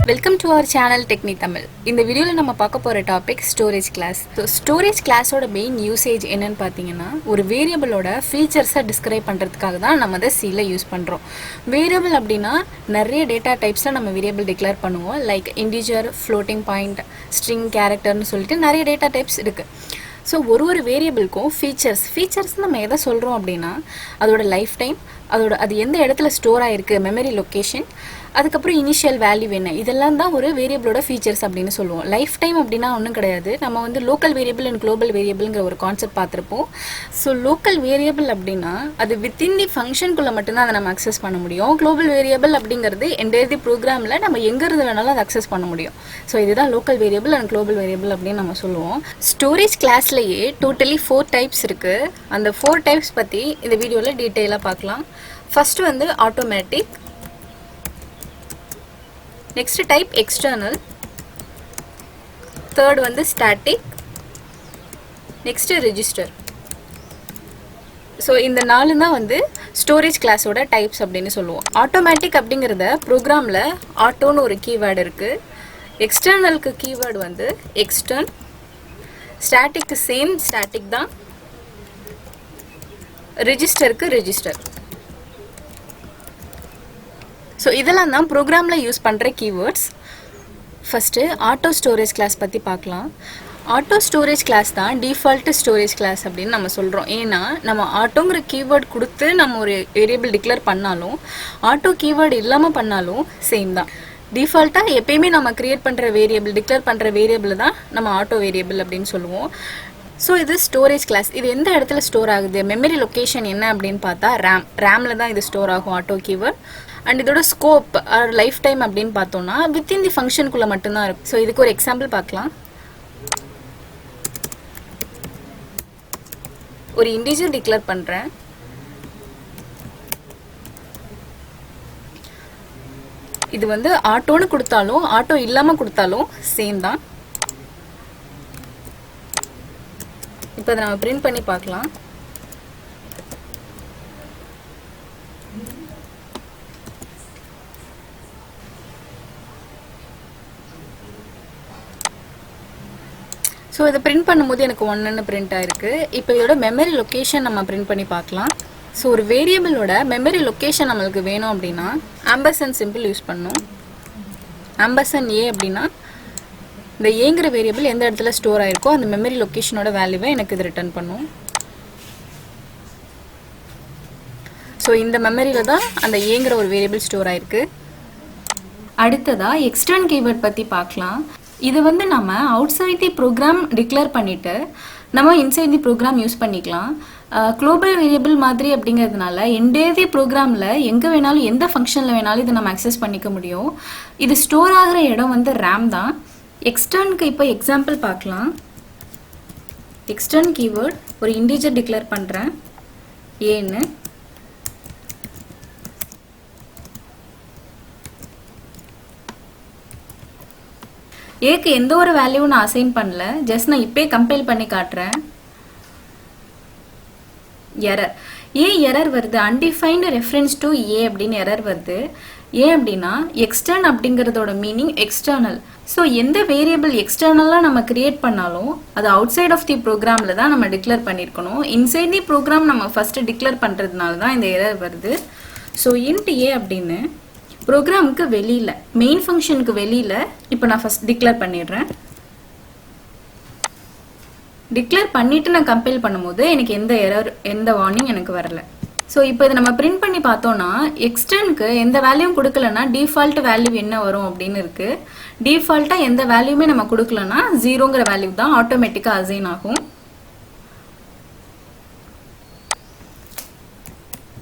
Welcome to our channel Techni Tamil. இந்த வீடியோவில் நம்ம பார்க்க போகிற topic storage class. So storage கிளாஸோட மெயின் யூசேஜ் என்னன்னு பார்த்தீங்கன்னா, ஒரு வேரியபிளோட ஃபீச்சர்ஸை டிஸ்கிரைப் பண்ணுறதுக்காக தான் நம்ம அதை சியில் யூஸ் பண்ணுறோம். வேரியபிள் அப்படின்னா நிறைய டேட்டா டைப்ஸில் நம்ம வேரியபிள் டிக்ளேர் பண்ணுவோம். Like integer, floating point, string, கேரக்டர்னு சொல்லிட்டு நிறைய டேட்டா டைப்ஸ் இருக்குது. ஸோ ஒரு வேரியபிளுக்கும் ஃபீச்சர்ஸ் நம்ம எதை சொல்கிறோம் அப்படின்னா, அதோட லைஃப் டைம், அது எந்த இடத்துல ஸ்டோர் ஆகிருக்கு, மெமரி லொக்கேஷன், அதுக்கப்புறம் இனிஷியல் வேல்யூ என்ன, இதெல்லாம் தான் ஒரு வேரியபிளோட ஃபீச்சர்ஸ் அப்படின்னு சொல்லுவோம். லைஃப் டைம் அப்படின்னா ஒன்றும் கிடையாது. நம்ம வந்து லோக்கல் வேரியபிள் அண்ட் குளோபல் வேரியபிள்ங்கிற ஒரு கான்செப்ட் பார்த்துருப்போம். ஸோ லோக்கல் வேரியபிள் அப்படின்னா அது வித்தின் தி ஃபங்க்ஷனுக்குள்ளே மட்டும்தான் அதை நம்ம அக்சஸ் பண்ண முடியும். குளோபல் வேரியபிள் அப்படிங்கிறது என்டையர் தி ப்ரோக்ராமில் நம்ம எங்கேருந்து வேணாலும் அதை அக்சஸ் பண்ண முடியும். ஸோ இதுதான் local variable and global variable அப்படின்னு நம்ம சொல்லுவோம். ஸ்டோரேஜ் கிளாஸ்லேயே டோட்டலி 4 டைப்ஸ் இருக்குது. அந்த 4 டைப்ஸ் பற்றி இந்த வீடியோவில் டீட்டெயிலாக பார்க்கலாம். ஃபர்ஸ்ட் வந்து automatic, next type external, third வந்து ஸ்டாட்டிக், நெக்ஸ்ட் ரெஜிஸ்டர். ஸோ இந்த 4 தான் வந்து ஸ்டோரேஜ் கிளாஸோட டைப்ஸ் அப்படின்னு சொல்லுவோம். ஆட்டோமேட்டிக் அப்படிங்கிறத ப்ரோக்ராமில் ஆட்டோன்னு ஒரு கீவேர்டு இருக்குது. எக்ஸ்டர்னலுக்கு கீவேர்டு வந்து எக்ஸ்டர்ன், ஸ்டாட்டிக்கு சேம் ஸ்டாட்டிக் தான், ரெஜிஸ்டருக்கு ரெஜிஸ்டர். ஸோ இதெல்லாம் தான் ப்ரோக்ராமில் யூஸ் பண்ணுற keywords. First auto storage class பற்றி பார்க்கலாம். ஆட்டோ ஸ்டோரேஜ் கிளாஸ் தான் டிஃபால்ட்டு ஸ்டோரேஜ் கிளாஸ் அப்படின்னு நம்ம சொல்கிறோம். ஏன்னா நம்ம ஆட்டோங்கிற கீவேர்டு கொடுத்து நம்ம ஒரு வேரியபிள் டிக்ளேர் பண்ணாலும், ஆட்டோ கீவேர்டு இல்லாமல் பண்ணாலும் சேம் தான். டிஃபால்ட்டாக எப்பயுமே நம்ம க்ரியேட் பண்ணுற வேரியபிள், டிக்ளேர் பண்ணுற வேரியபிள் தான் நம்ம ஆட்டோ வேரியபிள் அப்படின்னு சொல்லுவோம். ஸோ இது ஸ்டோரேஜ் கிளாஸ். இது எந்த இடத்துல ஸ்டோர் ஆகுது, மெமரி லொக்கேஷன் என்ன அப்படின்னு பார்த்தா ரேமில் தான் இது ஸ்டோர் ஆகும் ஆட்டோ கீவேர்ட். அண்ட் இதோட ஸ்கோப் ஆர் லைஃப் டைம் அப்படின்னு பார்த்தோம்னா வித்தின் தி ஃபங்க்ஷனுக்குள்ளே மட்டும்தான் இருக்கும். ஸோ இதுக்கு ஒரு எக்ஸாம்பிள் பார்க்கலாம். ஒரு இன்டிஜர் டிக்ளேர் பண்ணுறேன். இது வந்து ஆட்டோன்னு கொடுத்தாலும் ஆட்டோ இல்லாமல் கொடுத்தாலும் சேம் தான். இப்போ அதை நம்ம பிரிண்ட் பண்ணி பார்க்கலாம். ஸோ இதை பிரிண்ட் பண்ணும்போது எனக்கு 1ன்னு பிரிண்ட் ஆகிருக்கு. இப்போ இதோட மெமரி லொக்கேஷன் நம்ம பிரிண்ட் பண்ணி பார்க்கலாம். ஸோ ஒரு வேரியபிளோட மெமரி லொக்கேஷன் நம்மளுக்கு வேணும் அப்படின்னா ஆம்பர்சன் சிம்பிள் யூஸ் பண்ணணும். ஆம்பர்சன் ஏ அப்படின்னா இந்த ஏங்கிற வேரியபிள் எந்த இடத்துல ஸ்டோர் ஆகிருக்கோ அந்த மெமரி லொக்கேஷனோட வேல்யூவை எனக்கு இது ரிட்டர்ன் பண்ணும். ஸோ இந்த மெமரியில் தான் அந்த ஏங்கிற ஒரு வேரியபிள் ஸ்டோர் ஆகிருக்கு. அடுத்ததாக எக்ஸ்டர்ன் கீவேர்ட் பற்றி பார்க்கலாம். இது வந்து நம்ம அவுட் சைட் தி ப்ரோக்ராம் டிக்ளேர் பண்ணிவிட்டு நம்ம இன்சைட் தி ப்ரோக்ராம் யூஸ் பண்ணிக்கலாம். குளோபல் வேரியபிள் மாதிரி அப்படிங்கிறதுனால என்டையர் தி ப்ரோக்ராமில் எங்கே வேணாலும் எந்த ஃபங்க்ஷனில் வேணாலும் இதை நம்ம அக்சஸ் பண்ணிக்க முடியும். இது ஸ்டோர் ஆகிற இடம் வந்து ரேம் தான். எக்ஸ்டர்னுக்கு இப்போ எக்ஸாம்பிள் பார்க்கலாம். எக்ஸ்டர்ன் கீவேர்ட் ஒரு இன்டிஜர் டிக்ளேர் பண்ணுறேன் ஏன்னு. ஏக்கு எந்த ஒரு வேல்யூவும் நான் அசைன் பண்ணல. ஜஸ்ட் நான் இப்போயே கம்பைல் பண்ணி காட்டுறேன். எரர், எரர் வருது. அன்டிஃபைன்டு ரெஃபரன்ஸ் டு ஏ அப்படின்னு எரர் வருது. ஏன் அப்படின்னா எக்ஸ்டர்ன் அப்படிங்கிறதோட மீனிங் எக்ஸ்டர்னல். ஸோ எந்த வேரியபிள் எக்ஸ்டர்னலாக நம்ம கிரியேட் பண்ணாலும் அது அவுட் சைட் ஆஃப் தி ப்ரோக்ராமில் தான் நம்ம டிக்ளேர் பண்ணியிருக்கணும். இன்சைட் தி ப்ரோக்ராம் நம்ம ஃபஸ்ட்டு டிக்ளேர் பண்ணுறதுனால தான் இந்த எரர் வருது. ஸோ இன்ட் ஏ அப்படின்னு ப்ரோக்ராமுக்கு வெளியில், மெயின் ஃபங்க்ஷனுக்கு வெளியில் இப்போ நான் ஃபஸ்ட் டிக்ளேர் பண்ணிடுறேன். டிக்ளேர் பண்ணிவிட்டு நான் கம்பைல் பண்ணும்போது எனக்கு எந்த எரர், எந்த வார்னிங் எனக்கு வரல. ஸோ இப்போ இதை நம்ம பிரிண்ட் பண்ணி பார்த்தோன்னா எக்ஸ்டர்னுக்கு எந்த வேல்யூவும் கொடுக்கலன்னா டிஃபால்ட் வேல்யூ என்ன வரும் அப்படின்னு இருக்குது. டிஃபால்ட்டாக எந்த வேல்யூமே நம்ம கொடுக்கலன்னா 0ங்கிற வேல்யூ தான் ஆட்டோமேட்டிக்காக அசைன் ஆகும்.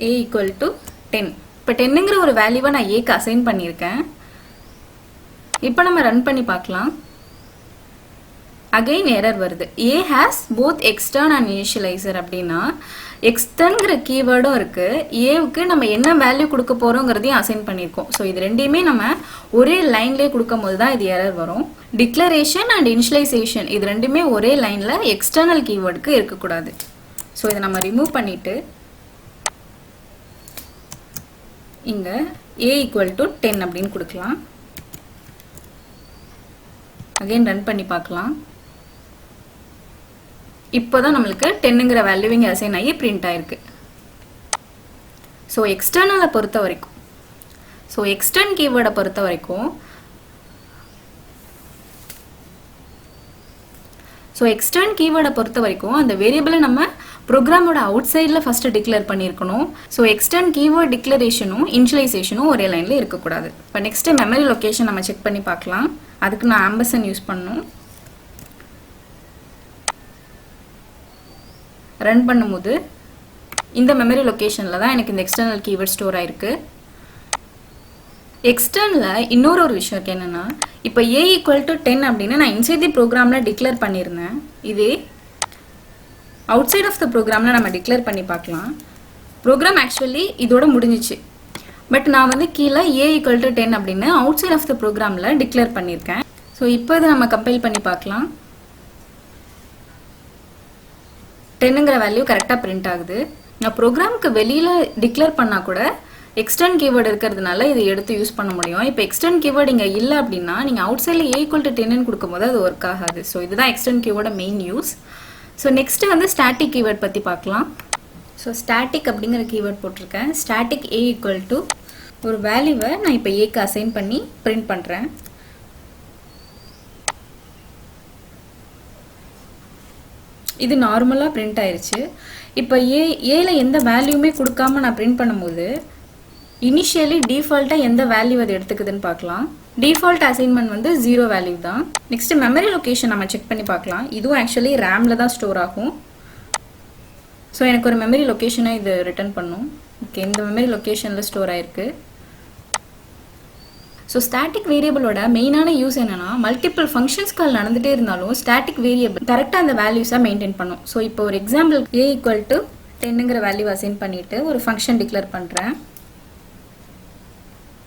a = 10. இப்போ 10ங்கிற ஒரு வேல்யூவை நான் ஏக்கு அசைன் பண்ணியிருக்கேன். இப்போ நம்ம ரன் பண்ணி பார்க்கலாம். அகைன் எரர் வருது. A has both extern and initialiser அப்படின்னா எக்ஸ்டர்ன்கிற கீவேர்டும் இருக்குது, ஏவுக்கு நம்ம என்ன வேல்யூ கொடுக்க போகிறோங்கிறதையும் அசைன் பண்ணியிருக்கோம். ஸோ இது ரெண்டையுமே நம்ம ஒரே லைன்லேயே கொடுக்கும் போது தான் இது எரர் வரும். டிக்ளரேஷன் அண்ட் இனிஷியலைசேஷன் இது ரெண்டுமே ஒரே லைனில் எக்ஸ்டர்னல் கீவேர்டுக்கு இருக்கக்கூடாது. ஸோ இதை நம்ம ரிமூவ் பண்ணிவிட்டு இங்கே a = 10 அப்படின்னு கொடுக்கலாம். அகைன் ரன் பண்ணி பார்க்கலாம். இப்போதான் நம்மளுக்கு 10ங்கிற வேல்யூ இங்கே அசைன் ஆகி பிரிண்ட் ஆயிருக்கு. ஸோ எக்ஸ்டர்னலை பொறுத்த வரைக்கும், ஸோ எக்ஸ்டர்ன் கீவேர்டை பொறுத்த வரைக்கும், அந்த வேரியபிளை நம்ம ப்ரோக்ராமோட அவுட் சைடில் ஃபஸ்ட்டு டிக்ளேர் பண்ணியிருக்கணும். ஸோ எக்ஸ்டர்ன் கீவேர்ட் டிக்ளரேஷனும் இனிஷியலைசேஷனும் ஒரே லைனில் இருக்கக்கூடாது. இப்போ நெக்ஸ்ட்டு மெமரி லொக்கேஷன் நம்ம செக் பண்ணி பார்க்கலாம். அதுக்கு நான் ஆம்பர்சன் யூஸ் பண்ணணும். ரன் பண்ணும்போது இந்த மெமரி லொக்கேஷனில் தான் எனக்கு இந்த எக்ஸ்டர்னல் கீவேர்ட் ஸ்டோர் ஆயிருக்கு. எக்ஸ்டர்னில் இன்னொரு விஷயம் இருக்கு. என்னென்னா, இப்போ a = 10 அப்படின்னு நான் இன்சைட் தி ப்ரோக்ராமில் டிக்ளேர் பண்ணியிருந்தேன். இதே அவுட் சைட் ஆஃப் த ப்ரோக்ராமில் நம்ம டிக்ளேர் பண்ணி பார்க்கலாம். ப்ரோக்ராம் ஆக்சுவலி இதோட முடிஞ்சிச்சு. பட் நான் வந்து கீழே a = 10 அப்படின்னு அவுட் சைட் ஆஃப் த ப்ரோக்ராமில் டிக்ளேர் பண்ணியிருக்கேன். ஸோ இப்போ இதை நம்ம கம்பைல் பண்ணி பார்க்கலாம். 10ங்கிற வேல்யூ கரெக்டாக பிரிண்ட் ஆகுது. நான் ப்ரோக்ராமுக்கு வெளியில் டிக்ளேர் பண்ணால் கூட எக்ஸ்டர்ன் கீவேர்டு இருக்கிறதுனால இதை எடுத்து யூஸ் பண்ண முடியும். இப்போ எக்ஸ்டர்ன் கீவேர்டு இங்கே இல்லை அப்படின்னா நீங்கள் அவுட் சைடில் a = 10ன்னு கொடுக்கும்போது அது ஒர்க் ஆகாது. ஸோ இதுதான் எக்ஸ்டர்ன் கீவேர்டோட மெயின் யூஸ். ஸோ நெக்ஸ்ட்டு வந்து ஸ்டாட்டிக் கீவேர்ட் பற்றி பார்க்கலாம். ஸோ ஸ்டாட்டிக் அப்படிங்கிற கீவேர்ட் போட்டிருக்கேன். ஸ்டாட்டிக் a = ஒரு வேல்யூவை நான் இப்போ ஏக்கு அசைன் பண்ணி பிரிண்ட் பண்ணுறேன். இது நார்மலாக பிரிண்ட் ஆயிடுச்சு. இப்போ ஏல எந்த வேல்யூமே கொடுக்காம நான் பிரிண்ட் பண்ணும்போது இனிஷியலி டிஃபால்ட்டாக எந்த வேல்யூ அது எடுத்துக்குதுன்னு பார்க்கலாம். டிஃபால்ட் அசைன்மெண்ட் வந்து 0 வேல்யூ தான். நெக்ஸ்ட் மெமரி லொக்கேஷன் நம்ம செக் பண்ணி பார்க்கலாம். இதுவும் ஆக்சுவலி ரேமில் தான் ஸ்டோர் ஆகும். ஸோ எனக்கு ஒரு மெமரி லொக்கேஷனை இது ரிட்டர்ன் பண்ணும். ஓகே, இந்த மெமரி லொக்கேஷனில் ஸ்டோர் ஆயிருக்கு. ஸோ ஸ்டாட்டிக் வேரியபிளோட மெயினான யூஸ் என்னன்னா, மல்டிபிள் ஃபங்க்ஷன்ஸ் கால் நடந்துகிட்டே இருந்தாலும் ஸ்டாட்டிக் வேரியபிள் கரெக்டாக அந்த வேல்யூஸாக மெயின்டைன் பண்ணும். ஸோ இப்போ ஒரு எக்ஸாம்பிள் a = 10ங்கிற வேல்யூ அசைன் பண்ணிவிட்டு ஒரு ஃபங்க்ஷன் டிக்ளேர் பண்ணுறேன்.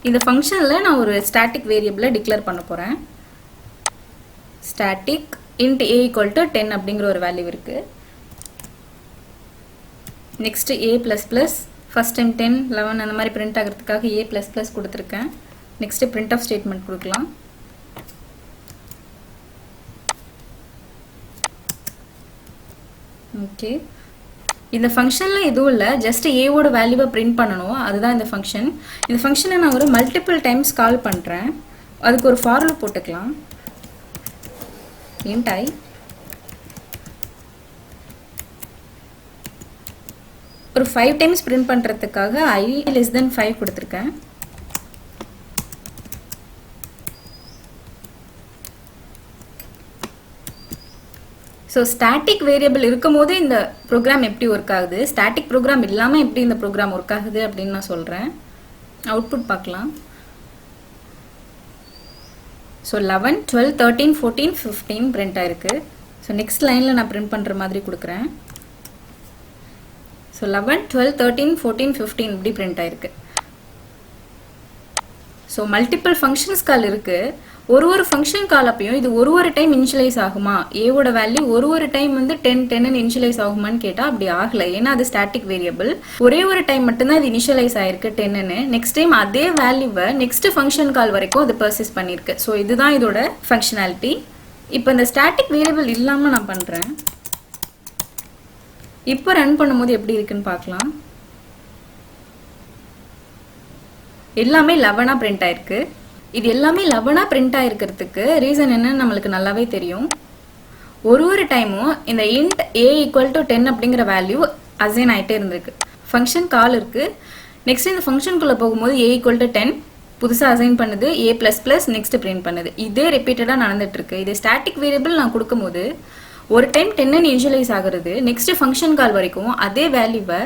இந்த ஃபங்க்ஷனில் நான் ஒரு ஸ்டாட்டிக் வேரியபிளை டிக்ளேர் பண்ண போகிறேன். ஸ்டாட்டிக் int a = 10 அப்படிங்கிற ஒரு வேல்யூ இருக்குது. நெக்ஸ்ட்டு a++, ஃபஸ்ட் டைம் 10, 11 அந்த மாதிரி பிரிண்ட் ஆகிறதுக்காக a++ கொடுத்துருக்கேன். நெக்ஸ்ட்டு printf ஸ்டேட்மெண்ட் கொடுக்கலாம். ஓகே, இந்த ஃபங்க்ஷனில் எதுவும் இல்லை, ஜஸ்ட் ஏவோட வேல்யூவை பிரிண்ட் பண்ணணும். அதுதான் இந்த ஃபங்க்ஷன். இந்த ஃபங்க்ஷனை நான் ஒரு மல்டிபிள் டைம்ஸ் கால் பண்ணுறேன். அதுக்கு ஒரு ஃபார் லூப் போட்டுக்கலாம். int I ஒரு 5 டைம்ஸ் பிரிண்ட் பண்ணுறதுக்காக I < 5 கொடுத்துருக்கேன். ஸோ ஸ்டாட்டிக் வேரியபிள் இருக்கும் போது இந்த ப்ரோக்ராம் எப்படி ஒர்க் ஆகுது, ஸ்டாட்டிக் ப்ரோக்ராம் இல்லாமல் எப்படி இந்த ப்ரோக்ராம் ஒர்க் ஆகுது அப்படின்னு நான் சொல்கிறேன். அவுட்புட் பார்க்கலாம். ஸோ 11, 12, 13, 14, 15 பிரிண்ட் ஆயிருக்கு. ஸோ நெக்ஸ்ட் லைனில் நான் பிரிண்ட் பண்ணுற மாதிரி கொடுக்குறேன். ஸோ 11, 12, 13, 14, 15 இப்படி பிரிண்ட் ஆயிருக்கு. ஸோ மல்டிபிள் ஃபங்க்ஷன்ஸ் கால் இருக்குது. ஒரு ஃபங்க்ஷன் கால் அப்பையும் இது ஒரு டைம் இனிஷியலைஸ் ஆகுமா, ஏவோட வேல்யூ ஒரு டைம் வந்து 10, 10 இனிஷியலைஸ் ஆகுமான்னு கேட்டால் அப்படி ஆகலை. ஏன்னா அது ஸ்டாட்டிக் வேரியபிள். ஒரே டைம் மட்டும்தான் இது இனிஷியலைஸ் ஆயிருக்கு 10ன்னு. நெக்ஸ்ட் டைம் அதே வேல்யூவை நெக்ஸ்ட் ஃபங்க்ஷன் கால் வரைக்கும் அது பர்சேஸ் பண்ணியிருக்கு. ஸோ இதுதான் இதோட ஃபங்க்ஷனாலிட்டி. இப்போ இந்த ஸ்டாட்டிக் வேரியபிள் இல்லாமல் நான் பண்ணுறேன். இப்போ ரன் பண்ணும்போது எப்படி இருக்குன்னு பார்க்கலாம். எல்லாமே 11 பிரிண்ட் ஆயிருக்கு. இது எல்லாமே 11 பிரிண்ட் ஆயிருக்கிறதுக்கு ரீசன் என்னன்னு நம்மளுக்கு நல்லாவே தெரியும். ஒரு டைமும் இந்த int a = 10 அப்படிங்கிற வேல்யூ அசைன் ஆகிட்டே இருந்திருக்கு. ஃபங்க்ஷன் கால் இருக்குது. நெக்ஸ்ட் இந்த ஃபங்க்ஷனுக்குள்ளே போகும்போது a = 10 புதுசாக அசைன் பண்ணுது, a++, நெக்ஸ்ட் பிரிண்ட் பண்ணுது. இதே ரிப்பீட்டடாக நடந்துட்டுருக்கு. இது ஸ்டாட்டிக் வேரியபிள் நான் கொடுக்கும்போது ஒரு டைம் 10 இனிஷியலைஸ் ஆகுறது, நெக்ஸ்ட் ஃபங்க்ஷன் கால் வரைக்கும் அதே வேல்யூவை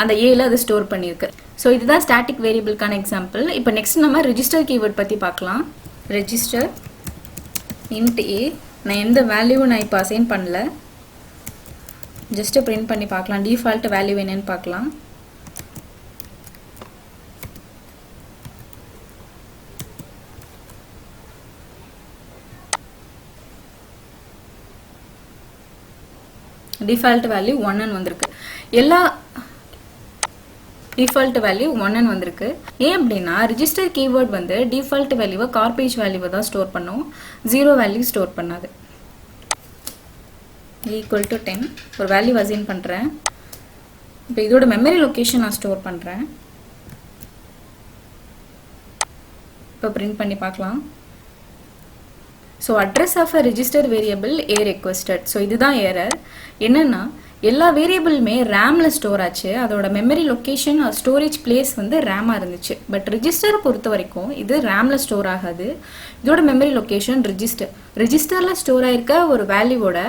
அந்த ஏல அது ஸ்டோர் பண்ணியிருக்கு. ஸோ இதுதான் ஸ்டாட்டிக் வேரியபிளுக்கான எக்ஸாம்பிள். இப்போ நெக்ஸ்ட் நம்ம ரெஜிஸ்டர் கீவேர்ட் பற்றி பார்க்கலாம். ரெஜிஸ்டர் int a, நான் எந்த வேல்யூவும் நான் இப்போ அசைன் பண்ணல, ஜஸ்ட்டு பிரிண்ட் பண்ணி பார்க்கலாம். டிஃபால்ட் வேல்யூ என்னன்னு பார்க்கலாம். டிஃபால்ட் வேல்யூ 1ன்னு வந்திருக்கு. எல்லா டிஃபால்ட் வேல்யூ 1 வந்திருக்கு. ஏன் அப்படின்னா ரிஜிஸ்டர் கீவேர்ட் வந்து டிஃபால்ட் வேல்யூவை கார்பேஜ் வேல்யூவை தான் ஸ்டோர் பண்ணும், 0 வேல்யூ ஸ்டோர் பண்ணாது. ஈக்குவல் டு 10 ஒரு வேல்யூ அசைன் பண்ணுறேன். இப்போ இதோட மெமரி லொக்கேஷன் நான் ஸ்டோர் பண்ணுறேன். இப்போ பிரிண்ட் பண்ணி பார்க்கலாம். So address of a register variable a requested. So இதுதான் ஏரர். என்னென்னா எல்லா வேரியபிளுமே ரேமில் ஸ்டோர் ஆச்சு, அதோட மெமரி லொக்கேஷன் ஸ்டோரேஜ் பிளேஸ் வந்து ரேமாக இருந்துச்சு. பட் ரிஜிஸ்டரை பொறுத்த வரைக்கும் இது ரேமில் ஸ்டோர் ஆகாது. இதோட மெமரி லொக்கேஷன் ரிஜிஸ்டரில் ஸ்டோர் ஆயிருக்க ஒரு வேல்யூவோட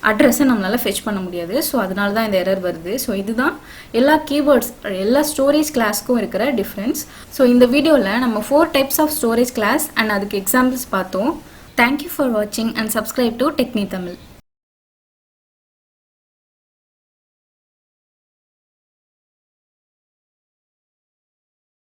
அட்ரஸை நம்மளால் ஃபெச் பண்ண முடியாது. ஸோ அதனால தான் இந்த எரர் வருது. ஸோ இதுதான் எல்லா கீவேர்ட்ஸ் எல்லா ஸ்டோரேஜ் கிளாஸ்க்கும் இருக்கிற டிஃப்ரென்ஸ். ஸோ இந்த வீடியோவில் நம்ம 4 types of storage class and அதுக்கு எக்ஸாம்பிள்ஸ் பார்த்தோம். தேங்க்யூ ஃபார் வாட்சிங் and subscribe to Techni Tamil.